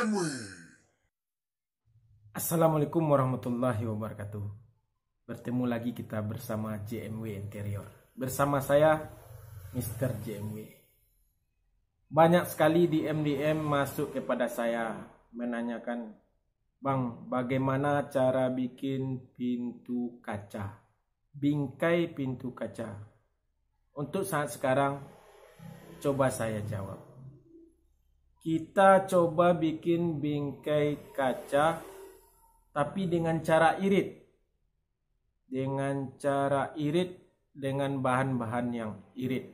JMW. Assalamualaikum warahmatullahi wabarakatuh. Bertemu lagi kita bersama JMW Interior. Bersama saya Mr. JMW. Banyak sekali DM masuk kepada saya menanyakan, "Bang, bagaimana cara bikin pintu kaca? Bingkai pintu kaca." Untuk saat sekarang coba saya jawab. Kita coba bikin bingkai kaca tapi dengan cara irit. Dengan bahan-bahan yang irit.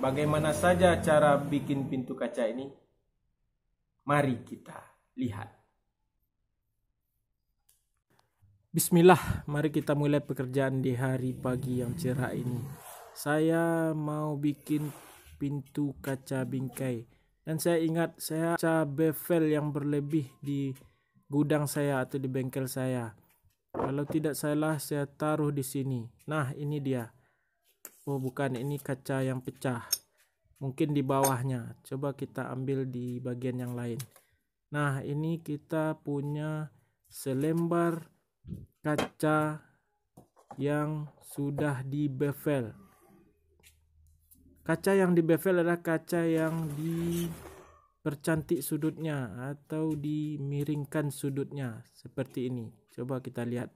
Bagaimana saja cara bikin pintu kaca ini? Mari kita lihat. Bismillah, mari kita mulai pekerjaan di hari pagi yang cerah ini. Saya mau bikin pintu kaca bingkai. Dan saya ingat saya kaca bevel yang berlebih di gudang saya atau di bengkel saya. Kalau tidak salah saya taruh di sini. Nah, ini dia. Oh, bukan, ini kaca yang pecah. Mungkin di bawahnya. Coba kita ambil di bagian yang lain. Nah, ini kita punya selembar kaca yang sudah di bevel. Kaca yang di bevel adalah kaca yang dipercantik sudutnya atau dimiringkan sudutnya seperti ini. Coba kita lihat.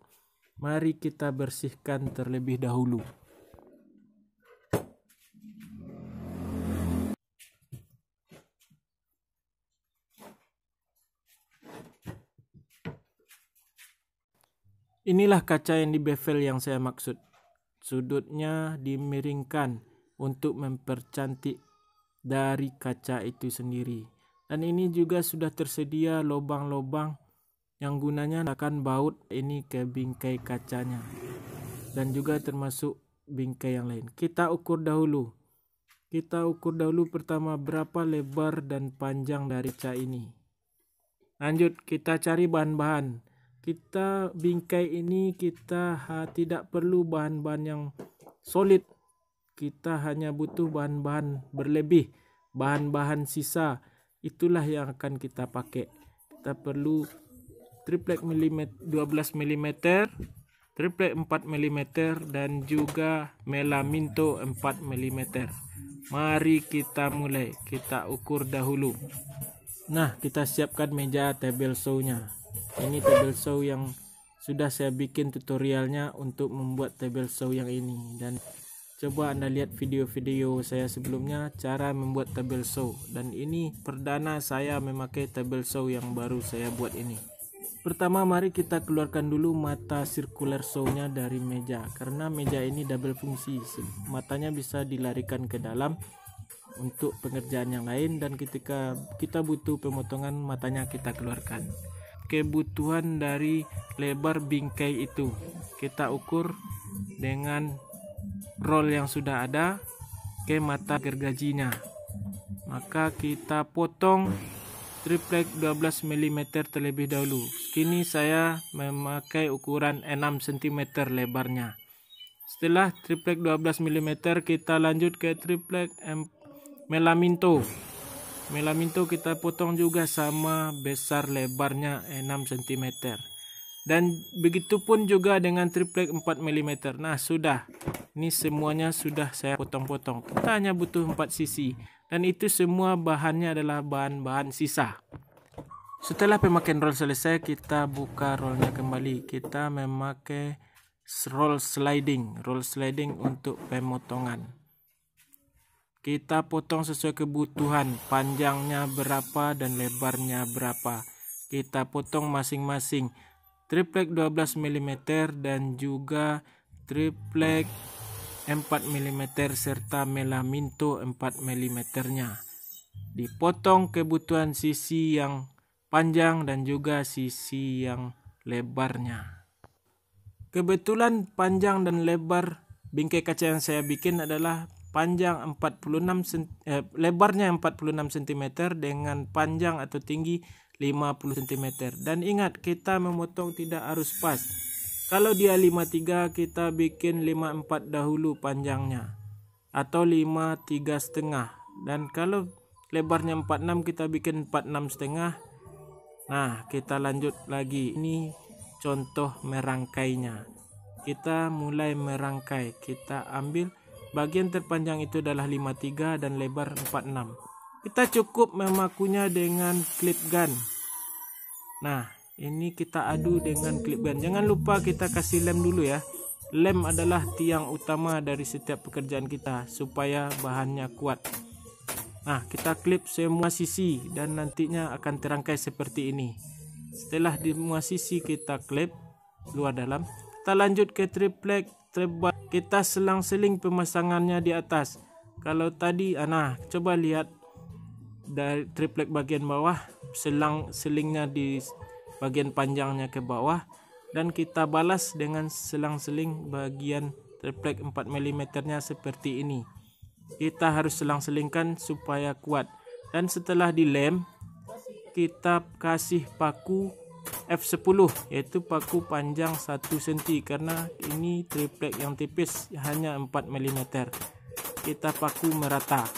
Mari kita bersihkan terlebih dahulu. Inilah kaca yang di bevel yang saya maksud. Sudutnya dimiringkan untuk mempercantik dari kaca itu sendiri. Dan ini juga sudah tersedia lubang-lubang yang gunanya akan baut ini ke bingkai kacanya. Dan juga termasuk bingkai yang lain. Kita ukur dahulu. Pertama berapa lebar dan panjang dari kaca ini. Lanjut kita cari bahan-bahan. Kita bingkai ini kita tidak perlu bahan-bahan yang solid. Kita hanya butuh bahan-bahan berlebih, bahan-bahan sisa. Itulah yang akan kita pakai. Kita perlu triplek 12 mm, triplek 4 mm, dan juga melaminto 4 mm. Mari kita mulai. Kita ukur dahulu. Nah, kita siapkan meja table saw-nya. Ini table saw yang sudah saya bikin tutorialnya untuk membuat table saw yang ini. Dan coba Anda lihat video-video saya sebelumnya cara membuat table saw. Dan ini perdana saya memakai table saw yang baru saya buat ini. Pertama mari kita keluarkan dulu mata circular saw-nya dari meja. Karena meja ini double fungsi. Matanya bisa dilarikan ke dalam untuk pengerjaan yang lain. Dan ketika kita butuh pemotongan, matanya kita keluarkan. Kebutuhan dari lebar bingkai itu kita ukur dengan roll yang sudah ada ke mata gergajinya. Maka kita potong triplek 12 mm terlebih dahulu. Kini saya memakai ukuran 6 cm lebarnya. Setelah triplek 12 mm kita lanjut ke triplek melaminto. Melaminto kita potong juga sama besar lebarnya 6 cm. Dan begitupun juga dengan triplek 4 mm. Nah, sudah. Ini semuanya sudah saya potong-potong. Kita hanya butuh 4 sisi. Dan itu semua bahannya adalah bahan-bahan sisa. Setelah pemakaian roll selesai, kita buka rollnya kembali. Kita memakai roll sliding untuk pemotongan. Kita potong sesuai kebutuhan, panjangnya berapa dan lebarnya berapa. Kita potong masing-masing triplek 12 mm dan juga triplek 4 mm serta melaminto 4 mm nya. Dipotong kebutuhan sisi yang panjang dan juga sisi yang lebarnya. Kebetulan panjang dan lebar bingkai kaca yang saya bikin adalah lebarnya 46 cm dengan panjang atau tinggi 50 cm. Dan ingat, kita memotong tidak harus pas. Kalau dia 53, kita bikin 54 dahulu panjangnya atau 53,5. Dan kalau lebarnya 46, kita bikin 46,5. Nah, kita lanjut lagi. Ini contoh merangkainya. Kita mulai merangkai. Kita ambil bagian terpanjang itu adalah 53 dan lebar 46. Kita cukup memakunya dengan clip gun. Nah, ini kita adu dengan clip gun. Jangan lupa kita kasih lem dulu ya. Lem adalah tiang utama dari setiap pekerjaan kita supaya bahannya kuat. Nah, kita klip semua sisi dan nantinya akan terangkai seperti ini. Setelah di semua sisi kita klip luar dalam, kita lanjut ke triplek. Kita selang-seling pemasangannya di atas. Kalau tadi, nah coba lihat dari triplek bagian bawah, selang-selingnya di bagian panjangnya ke bawah, dan kita balas dengan selang-seling bagian triplek 4 mm nya seperti ini. Kita harus selang-selingkan supaya kuat. Dan setelah dilem, kita kasih paku F10, yaitu paku panjang 1 cm, karena ini triplek yang tipis hanya 4 mm. Kita paku merata.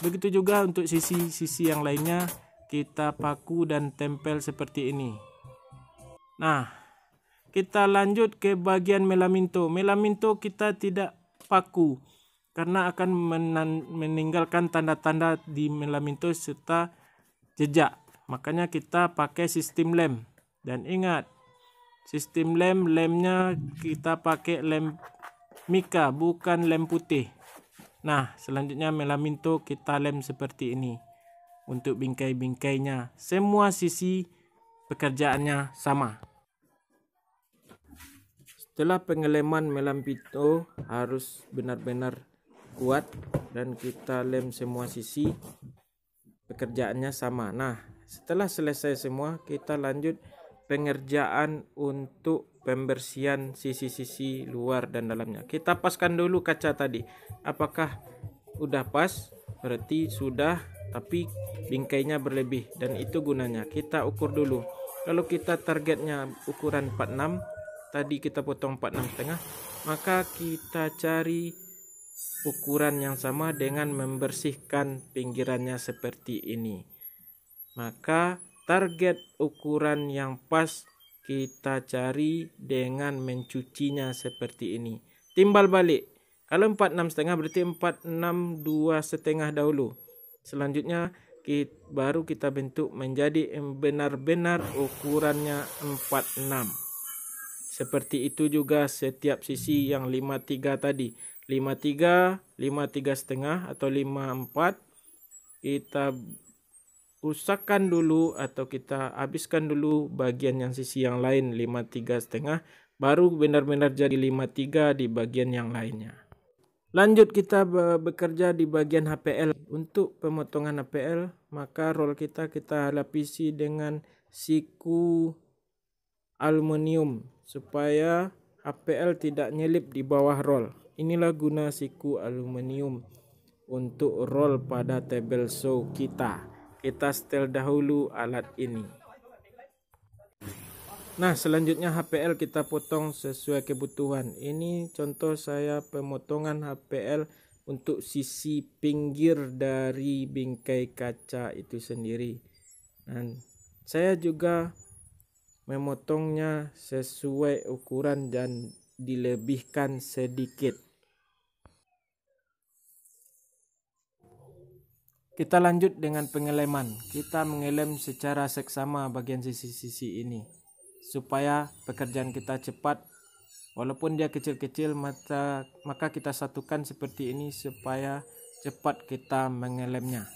Begitu juga untuk sisi-sisi yang lainnya, kita paku dan tempel seperti ini. Nah, kita lanjut ke bagian melaminto. Melaminto kita tidak paku karena akan meninggalkan tanda-tanda di melaminto serta jejak. Makanya kita pakai sistem lem. Dan ingat, sistem lemnya kita pakai lem mika, bukan lem putih. Nah, selanjutnya melaminto kita lem seperti ini. Untuk bingkai-bingkainya, semua sisi pekerjaannya sama. Setelah pengeleman melaminto harus benar-benar kuat dan kita lem semua sisi, pekerjaannya sama. Nah, setelah selesai semua, kita lanjut pengerjaan untuk pembersihan sisi-sisi luar dan dalamnya. Kita paskan dulu kaca tadi. Apakah udah pas? Berarti sudah, tapi bingkainya berlebih, dan itu gunanya. Kita ukur dulu. Kalau kita targetnya ukuran 46, tadi kita potong 46,5, maka kita cari ukuran yang sama dengan membersihkan pinggirannya seperti ini. Maka target ukuran yang pas kita cari dengan mencucinya seperti ini. Timbal balik. Kalau 46,5 berarti 462,5 dahulu. Selanjutnya baru kita bentuk menjadi benar-benar ukurannya 46. Seperti itu juga setiap sisi yang 53 tadi. 53, 53,5 atau 54 kita rusakkan dulu atau kita habiskan dulu bagian yang sisi yang lain 53,5, baru benar-benar jadi 53 di bagian yang lainnya. Lanjut kita bekerja di bagian HPL. Untuk pemotongan HPL, maka roll kita lapisi dengan siku aluminium supaya HPL tidak nyelip di bawah roll. Inilah guna siku aluminium untuk roll pada table saw kita. Kita setel dahulu alat ini. Nah, selanjutnya HPL kita potong sesuai kebutuhan. Ini contoh saya pemotongan HPL untuk sisi pinggir dari bingkai kaca itu sendiri. Dan saya juga memotongnya sesuai ukuran dan dilebihkan sedikit. Kita lanjut dengan pengeleman. Kita mengelem secara seksama bagian sisi-sisi ini supaya pekerjaan kita cepat. Walaupun dia kecil-kecil, maka kita satukan seperti ini supaya cepat kita mengelemnya.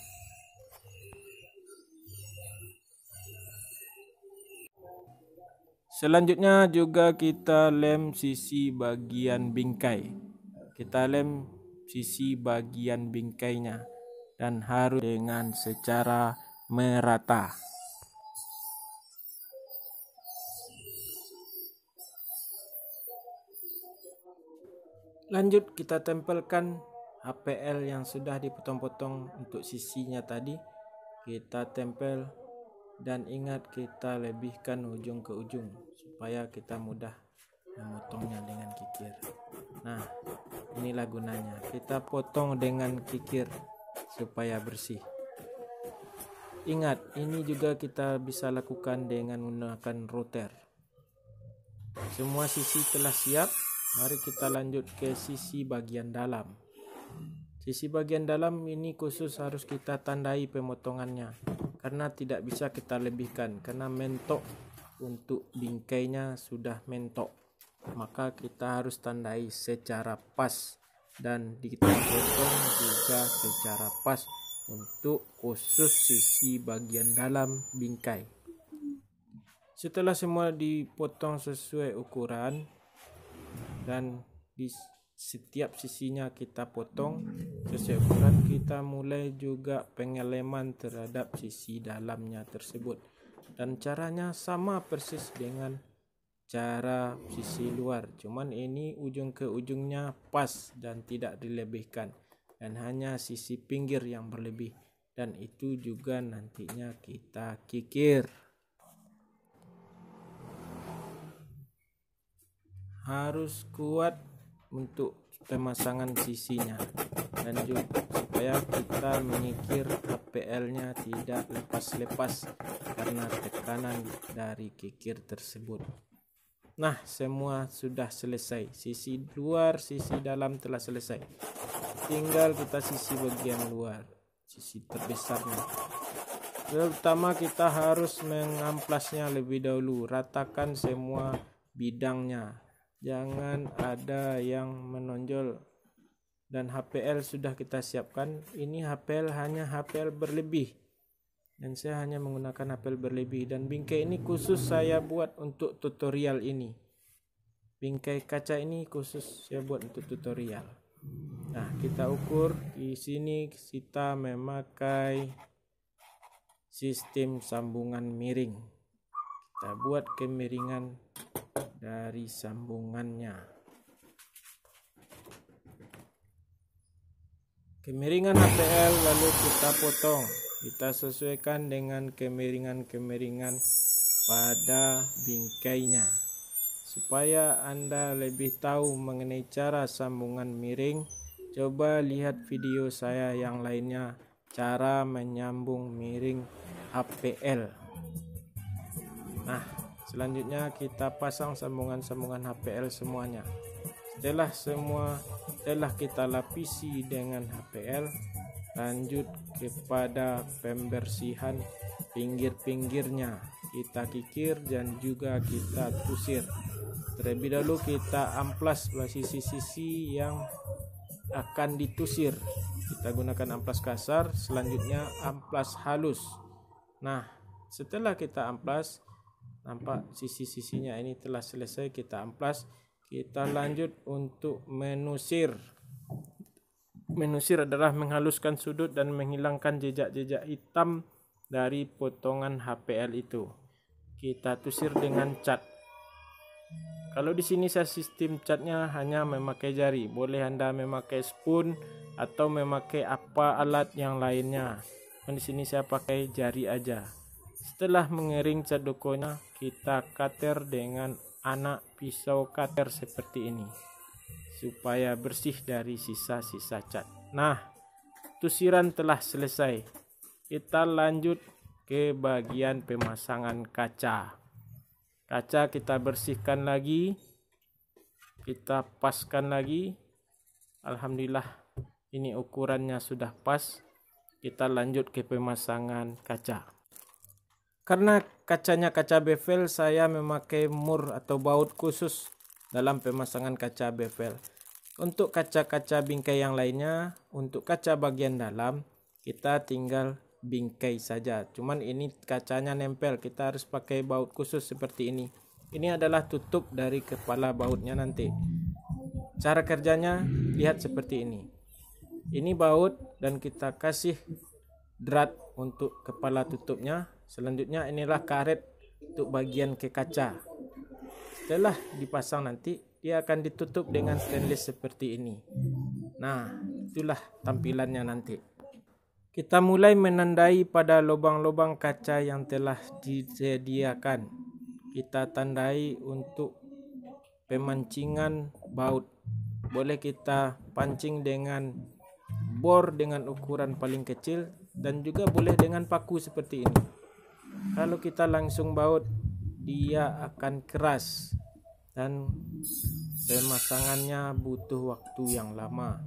Selanjutnya juga kita lem sisi bagian bingkai. Kita lem sisi bagian bingkainya dan harus dengan secara merata. Lanjut kita tempelkan HPL yang sudah dipotong-potong untuk sisinya tadi. Kita tempel dan ingat kita lebihkan ujung ke ujung supaya kita mudah memotongnya dengan kikir. Nah, inilah gunanya. Kita potong dengan kikir supaya bersih. Ingat, ini juga kita bisa lakukan dengan menggunakan router. Semua sisi telah siap. Mari kita lanjut ke sisi bagian dalam. Sisi bagian dalam ini khusus harus kita tandai pemotongannya, karena tidak bisa kita lebihkan, karena mentok untuk bingkainya sudah mentok. Maka kita harus tandai secara pas dan kita potong juga secara pas untuk khusus sisi bagian dalam bingkai. Setelah semua dipotong sesuai ukuran dan di setiap sisinya kita potong sesuai ukuran, kita mulai juga pengeleman terhadap sisi dalamnya tersebut. Dan caranya sama persis dengan cara sisi luar, cuman ini ujung ke ujungnya pas dan tidak dilebihkan, dan hanya sisi pinggir yang berlebih, dan itu juga nantinya kita kikir. Harus kuat untuk pemasangan sisinya, dan juga supaya kita mengikir HPL-nya tidak lepas-lepas karena tekanan dari kikir tersebut. Nah, semua sudah selesai. Sisi luar, sisi dalam telah selesai. Tinggal kita sisi bagian luar, sisi terbesarnya. Pertama kita harus mengamplasnya lebih dahulu. Ratakan semua bidangnya. Jangan ada yang menonjol. Dan HPL sudah kita siapkan. Ini HPL hanya HPL berlebih. Dan saya hanya menggunakan HPL berlebih, dan bingkai ini khusus saya buat untuk tutorial ini. Bingkai kaca ini khusus saya buat untuk tutorial. Nah, kita ukur di sini, kita memakai sistem sambungan miring. Kita buat kemiringan dari sambungannya. Kemiringan HPL lalu kita potong. Kita sesuaikan dengan kemiringan-kemiringan pada bingkainya. Supaya Anda lebih tahu mengenai cara sambungan miring, coba lihat video saya yang lainnya, cara menyambung miring HPL. Nah, selanjutnya kita pasang sambungan-sambungan HPL semuanya. Setelah kita lapisi dengan HPL, lanjut kepada pembersihan pinggir-pinggirnya. Kita kikir dan juga kita tusir. Terlebih dahulu kita amplas sisi-sisi yang akan ditusir. Kita gunakan amplas kasar, selanjutnya amplas halus. Nah, setelah kita amplas, nampak sisi-sisinya ini telah selesai, kita amplas. Kita lanjut untuk menusir. Menusir adalah menghaluskan sudut dan menghilangkan jejak-jejak hitam dari potongan HPL itu. Kita tusir dengan cat. Kalau di sini saya sistem catnya hanya memakai jari. Boleh Anda memakai spoon atau memakai apa alat yang lainnya. Di sini saya pakai jari aja. Setelah mengering cat dokonya, kita cutter dengan anak pisau cutter seperti ini, supaya bersih dari sisa-sisa cat. Nah, tusiran telah selesai. Kita lanjut ke bagian pemasangan kaca. Kaca kita bersihkan lagi, kita paskan lagi. Alhamdulillah ini ukurannya sudah pas. Kita lanjut ke pemasangan kaca. Karena kacanya kaca bevel, saya memakai mur atau baut khusus dalam pemasangan kaca bevel. Untuk kaca-kaca bingkai yang lainnya, untuk kaca bagian dalam, kita tinggal bingkai saja. Cuman ini kacanya nempel, kita harus pakai baut khusus seperti ini. Ini adalah tutup dari kepala bautnya nanti. Cara kerjanya lihat seperti ini. Ini baut dan kita kasih drat untuk kepala tutupnya. Selanjutnya inilah karet untuk bagian ke kaca. Setelah dipasang nanti, dia akan ditutup dengan stainless seperti ini. Nah, itulah tampilannya nanti. Kita mulai menandai pada lubang-lubang kaca yang telah disediakan. Kita tandai untuk pemancingan baut. Boleh kita pancing dengan bor dengan ukuran paling kecil, dan juga boleh dengan paku seperti ini. Kalau kita langsung baut, dia akan keras dan pemasangannya butuh waktu yang lama,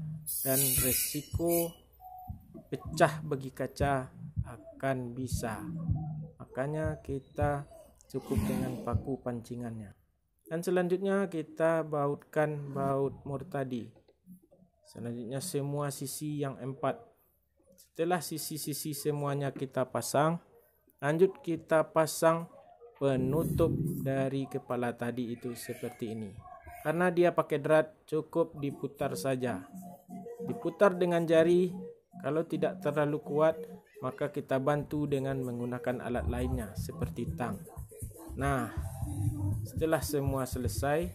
dan resiko pecah bagi kaca akan bisa. Makanya kita cukup dengan paku pancingannya. Dan selanjutnya kita bautkan baut mur tadi. Selanjutnya semua sisi yang 4. Setelah sisi-sisi semuanya kita pasang, lanjut kita pasang penutup dari kepala tadi itu seperti ini. Karena dia pakai drat, cukup diputar saja. Diputar dengan jari. Kalau tidak terlalu kuat, maka kita bantu dengan menggunakan alat lainnya seperti tang. Nah, setelah semua selesai,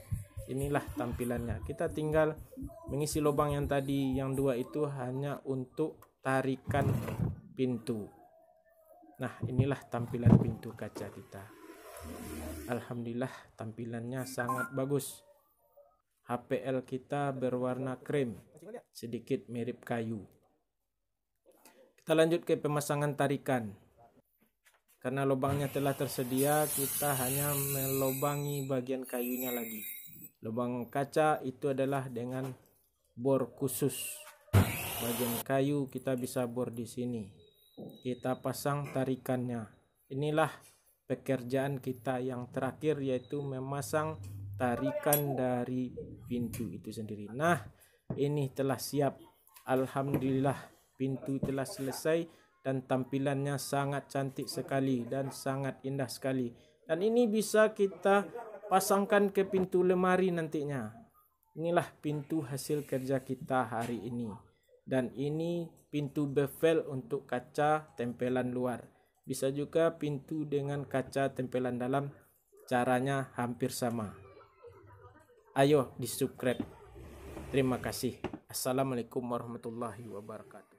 inilah tampilannya. Kita tinggal mengisi lubang yang tadi, yang 2 itu hanya untuk tarikan pintu. Nah, inilah tampilan pintu kaca kita. Alhamdulillah, tampilannya sangat bagus. HPL kita berwarna krem, sedikit mirip kayu. Kita lanjut ke pemasangan tarikan. Karena lubangnya telah tersedia, kita hanya melubangi bagian kayunya lagi. Lubang kaca itu adalah dengan bor khusus. Bagian kayu kita bisa bor di sini. Kita pasang tarikannya. Inilah pekerjaan kita yang terakhir, yaitu memasang tarikan dari pintu itu sendiri. Nah, ini telah siap. Alhamdulillah, pintu telah selesai dan tampilannya sangat cantik sekali dan sangat indah sekali. Dan ini bisa kita pasangkan ke pintu lemari nantinya. Inilah pintu hasil kerja kita hari ini. Dan ini pintu bevel untuk kaca tempelan luar. Bisa juga pintu dengan kaca tempelan dalam. Caranya hampir sama. Ayo di subscribe. Terima kasih. Assalamualaikum warahmatullahi wabarakatuh.